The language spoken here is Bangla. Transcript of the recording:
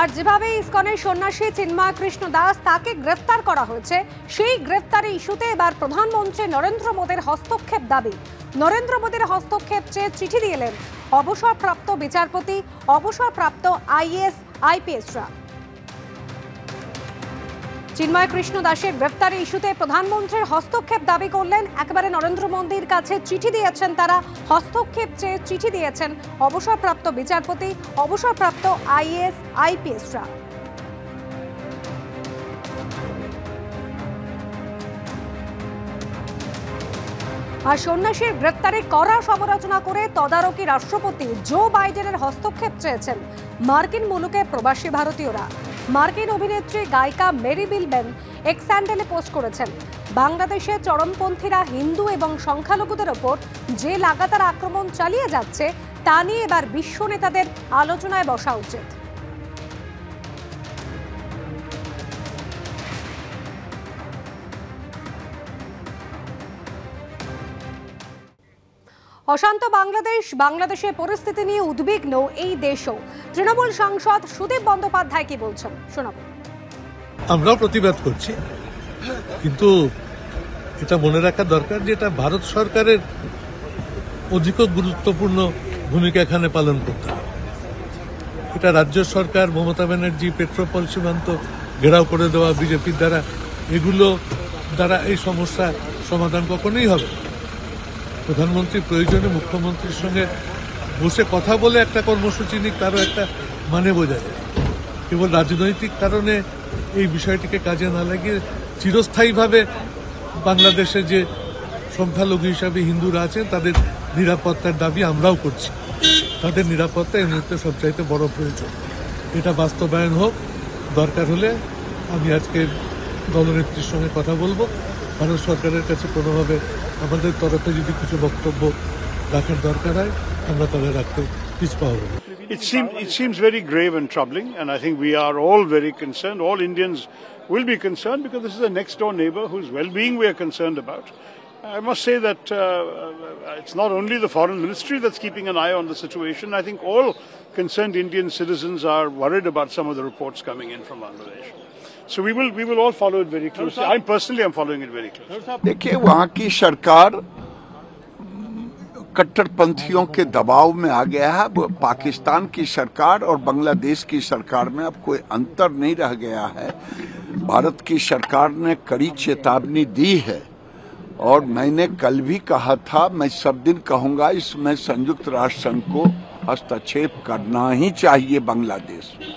আর যেভাবে ইসকনের সন্ন্যাসী চিন্ময় কৃষ্ণ দাস তাকে গ্রেফতার করা হয়েছে, সেই গ্রেফতারি ইস্যুতে এবার প্রধানমন্ত্রী নরেন্দ্র মোদীর হস্তক্ষেপ দাবি। নরেন্দ্র মোদীর হস্তক্ষেপ চেয়ে চিঠি দিলেন অবসরপ্রাপ্ত বিচারপতি, অবসরপ্রাপ্ত আইএএস আইপিএসরা। চিন্ময় কৃষ্ণ দাসের গ্রেফতারি ইস্যুতে প্রধানমন্ত্রীর হস্তক্ষেপ দাবি করলেন। একেবারে নরেন্দ্র মোদীর কাছে চিঠি দিয়েছেন তারা, হস্তক্ষেপ চেয়ে চিঠি দিয়েছেন অবসরপ্রাপ্ত বিচারপতি, অবসরপ্রাপ্ত আইএএস আইপিএসরা। আর সন্ন্যাসীর গ্রেফতারে কড়া সমালোচনা করে তদারকি রাষ্ট্রপতি জো বাইডেনের হস্তক্ষেপ চেয়েছেন মার্কিন মুলুকে প্রবাসী ভারতীয়রা। মার্কিন অভিনেত্রী গায়িকা মেরি বিলবেন এক্স হ্যান্ডেলে পোস্ট করেছেন, বাংলাদেশে চরমপন্থীরা হিন্দু এবং সংখ্যালঘুদের ওপর যে লাগাতার আক্রমণ চালিয়ে যাচ্ছে তা নিয়ে এবার বিশ্ব নেতাদের আলোচনায় বসা উচিত। অশান্ত বাংলাদেশের পরিস্থিতি নিয়ে উদ্বিগ্ন এই দেশও। তৃণমূল সাংসদ সুদীপ বন্দ্যোপাধ্যায় কি বলছেন শোনাবো। আমরাও প্রতিবাদ করছি, কিন্তু এটা মনে রাখা দরকার যে এটা ভারত সরকারের অধিক গুরুত্বপূর্ণ ভূমিকা এখানে পালন করতে হবে। এটা রাজ্য সরকার, মমতা ব্যানার্জি, পেট্রোপল সীমান্ত ঘেরাও করে দেওয়া বিজেপির দ্বারা, এগুলো দ্বারা এই সমস্যা সমাধান কখনোই হবে। প্রধানমন্ত্রী প্রয়োজনে মুখ্যমন্ত্রীর সঙ্গে বসে কথা বলে একটা কর্মসূচি নিক, তারও একটা মানে বোঝা যায়। কেবল রাজনৈতিক কারণে এই বিষয়টিকে কাজে না লাগিয়ে চিরস্থায়ীভাবে বাংলাদেশে যে সংখ্যালঘু হিসাবে হিন্দুরা আছেন তাদের নিরাপত্তার দাবি আমরাও করছি। তাদের নিরাপত্তা এই মুহূর্তে সবচাইতে বড় প্রয়োজন। এটা বাস্তবায়ন হোক। দরকার হলে আমি আজকে দলনেত্রীর সঙ্গে কথা বলবো। ভারত সরকারের কাছে কোনোভাবে আমাদের তরফে যদি কিছু বক্তব্য রাখার দরকার হয় আমরা তাদের রাখতে পিছপা হব। It seems very grave and troubling, and I think we are all very concerned. All Indians will be concerned because this is a next-door neighbor whose well-being we are concerned about. I must say that it's not only the foreign ministry that's keeping an eye on the situation. I think all concerned Indian citizens are worried about some of the reports coming in from Bangladesh. So we will all follow it very closely. I personally am following it very closely. देखिए, वहाँ की सरकार कट्टरपंथियों के दबाव में आ गया है। पाकिस्तान की सरकार और बांग्लादेश की सरकार में अब कोई अंतर नहीं रह गया है। भारत की सरकार ने कड़ी चेतावनी दी है और मैंने कल भी कहा था, मैं सब दिन कहूंगा, इसमें संयुक्त राष्ट्र संघ को हस्तक्षेप करना ही चाहिए बांग्लादेश में।